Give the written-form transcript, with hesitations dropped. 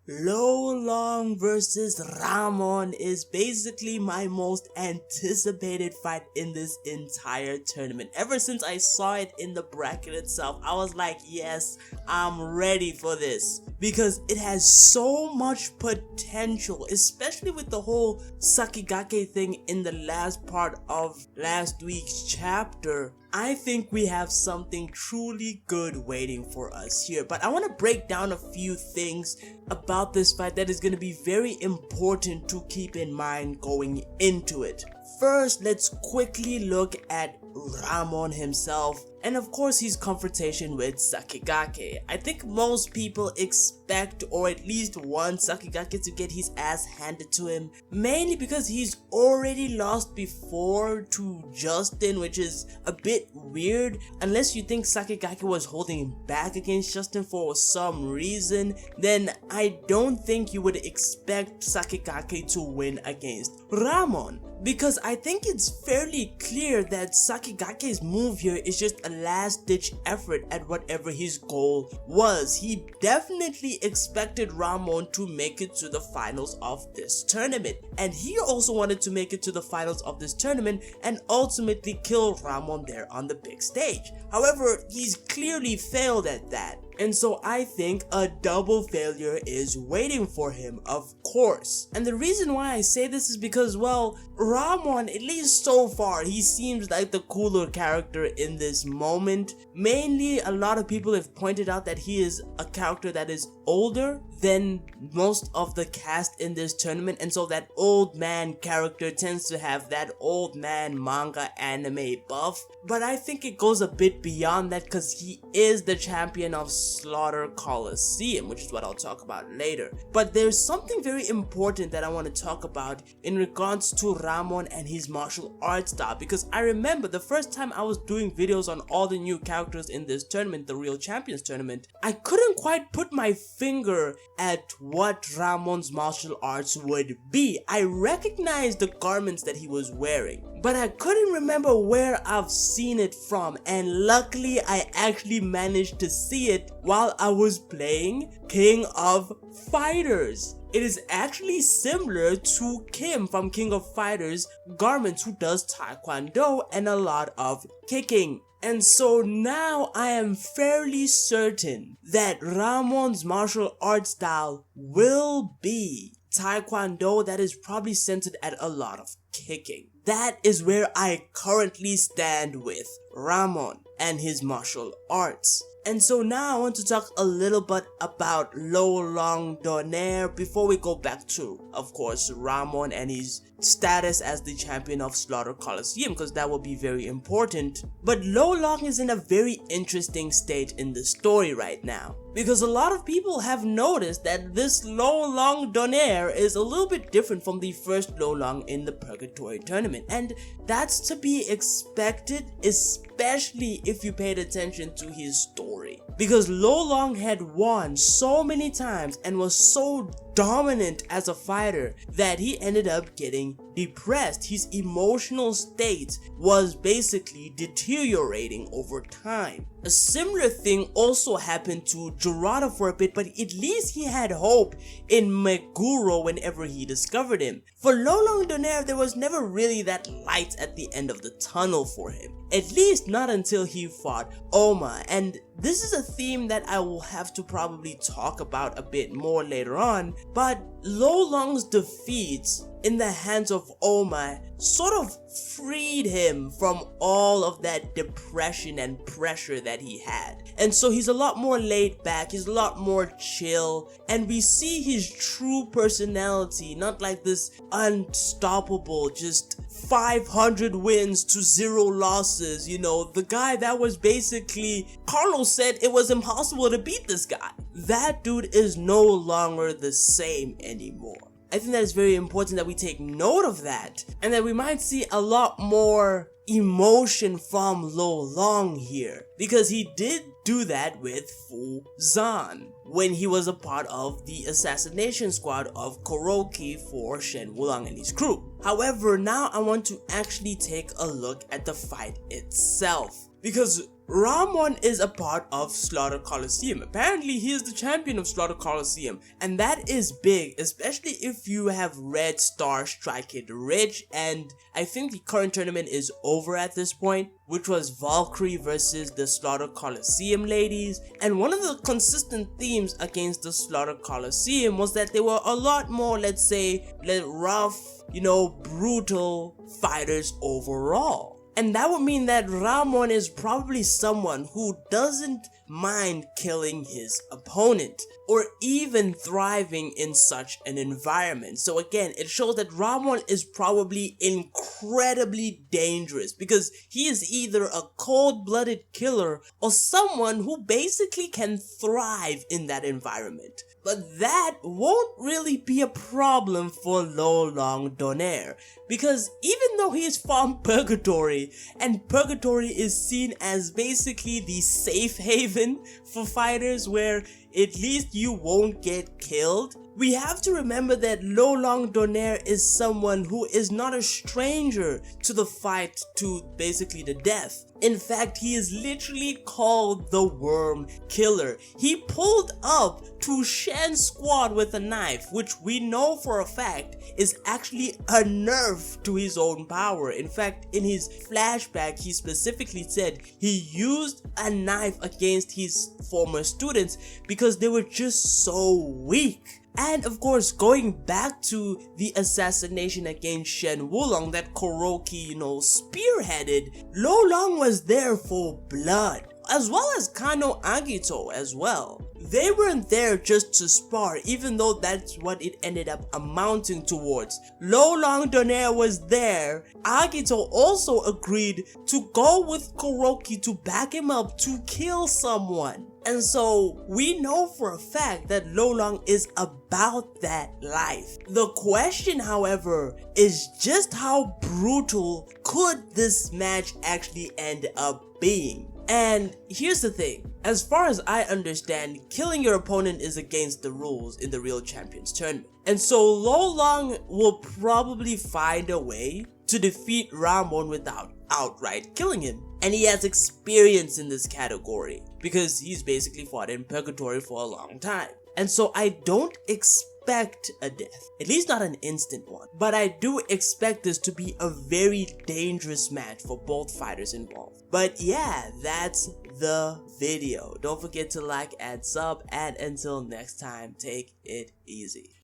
Lolong versus Ramon is basically my most anticipated fight in this entire tournament. Ever since I saw it in the bracket itself, I was like, yes, I'm ready for this. Because it has so much potential, especially with the whole Sakigake thing in the last part of last week's chapter. I think we have something truly good waiting for us here. But I want to break down a few things about this fight that is going to be very important to keep in mind going into it. First, let's quickly look at Ramon himself, and of course his confrontation with Sakigake. I think most people expect, or at least want, Sakigake to get his ass handed to him, mainly because he's already lost before to Justin, which is a bit weird, unless you think Sakigake was holding him back against Justin for some reason. Then I don't think you would expect Sakigake to win against Ramon, because I think it's fairly clear that Sakigake's move here is just a last-ditch effort at whatever his goal was. He definitely expected Ramon to make it to the finals of this tournament, and he also wanted to make it to the finals of this tournament and ultimately kill Ramon there on the big stage. However, he's clearly failed at that. And so I think a double failure is waiting for him, of course. And the reason why I say this is because, well, Ramon, at least so far, he seems like the cooler character in this moment. Mainly, a lot of people have pointed out that he is a character that is older than most of the cast in this tournament, and so that old man character tends to have that old man manga anime buff. But I think it goes a bit beyond that, because he is the champion of Slaughter Coliseum, which is what I'll talk about later. But there's something very important that I want to talk about in regards to Ramon and his martial arts style, because I remember the first time I was doing videos on all the new characters in this tournament, the Real Champions tournament, I couldn't quite put my finger at what Ramon's martial arts would be. I recognized the garments that he was wearing, but I couldn't remember where I've seen it from, and luckily I actually managed to see it while I was playing King of Fighters. It is actually similar to Kim from King of Fighters garments, who does taekwondo and a lot of kicking. And so now I am fairly certain that Ramon's martial arts style will be taekwondo that is probably centered at a lot of kicking. That is where I currently stand with Ramon and his martial arts. And so now I want to talk a little bit about Lolong before we go back to, of course, Ramon and his status as the champion of Slaughter Coliseum, because that will be very important. But Lolong is in a very interesting stage in the story right now, because a lot of people have noticed that this Lolong is a little bit different from the first Lolong in the Purgatory tournament, and that's to be expected, especially if you paid attention to his story. Because Lolong had won so many times and was so dominant as a fighter that he ended up getting depressed. His emotional state was basically deteriorating over time. A similar thing also happened to Gerardo for a bit, but at least he had hope in Meguro whenever he discovered him. For Lolong there was never really that light at the end of the tunnel for him. At least not until he fought Oma, and this is a theme that I will have to probably talk about a bit more later on, but Lolong's defeats in the hands of Oma sort of freed him from all of that depression and pressure that he had. And so he's a lot more laid back, he's a lot more chill, and we see his true personality, not like this unstoppable, just 500 wins to 0 losses, you know, the guy that was basically, Carlos said it was impossible to beat this guy. That dude is no longer the same anymore. I think that it's very important that we take note of that, and that we might see a lot more emotion from Lolong here, because he did do that with Fu Zan when he was a part of the assassination squad of Kuroki for Shen Wulang and his crew. However, now I want to actually take a look at the fight itself, because Ramon is a part of Slaughter Coliseum. Apparently, he is the champion of Slaughter Coliseum, and that is big, especially if you have Red Star Strike It Rich, and I think the current tournament is over at this point, which was Valkyrie versus the Slaughter Coliseum ladies, and one of the consistent themes against the Slaughter Coliseum was that they were a lot more, let's say, rough, brutal fighters overall. And that would mean that Ramon is probably someone who doesn't mind killing his opponent or even thriving in such an environment. So again, it shows that Ramon is probably incredibly dangerous because he is either a cold-blooded killer or someone who basically can thrive in that environment. But that won't really be a problem for Lolong Donaire, because even though he is from Purgatory, and Purgatory is seen as basically the safe haven for fighters where at least you won't get killed, we have to remember that Lolong Donaire is someone who is not a stranger to the fight to basically the death. In fact, he is literally called the Worm Killer. He pulled up to Shen's squad with a knife, which we know for a fact is actually a nerf to his own power. In fact, in his flashback, he specifically said he used a knife against his former students because they were just so weak. And of course, going back to the assassination against Shen Wulong that Kuroki, spearheaded, Lolong was there for blood, as well as Kano Agito as well. They weren't there just to spar, even though that's what it ended up amounting towards. Lolong Donaire was there. Agito also agreed to go with Kuroki to back him up to kill someone. And so we know for a fact that Lolong is about that life. The question, however, is just how brutal could this match actually end up being? And here's the thing, as far as I understand, killing your opponent is against the rules in the Real Champions Tournament. And so Lolong will probably find a way to defeat Ramon without outright killing him. And he has experience in this category because he's basically fought in Purgatory for a long time. And so I don't expect a death, at least not an instant one. But I do expect this to be a very dangerous match for both fighters involved. But yeah, that's the video. Don't forget to like and sub, and until next time, take it easy.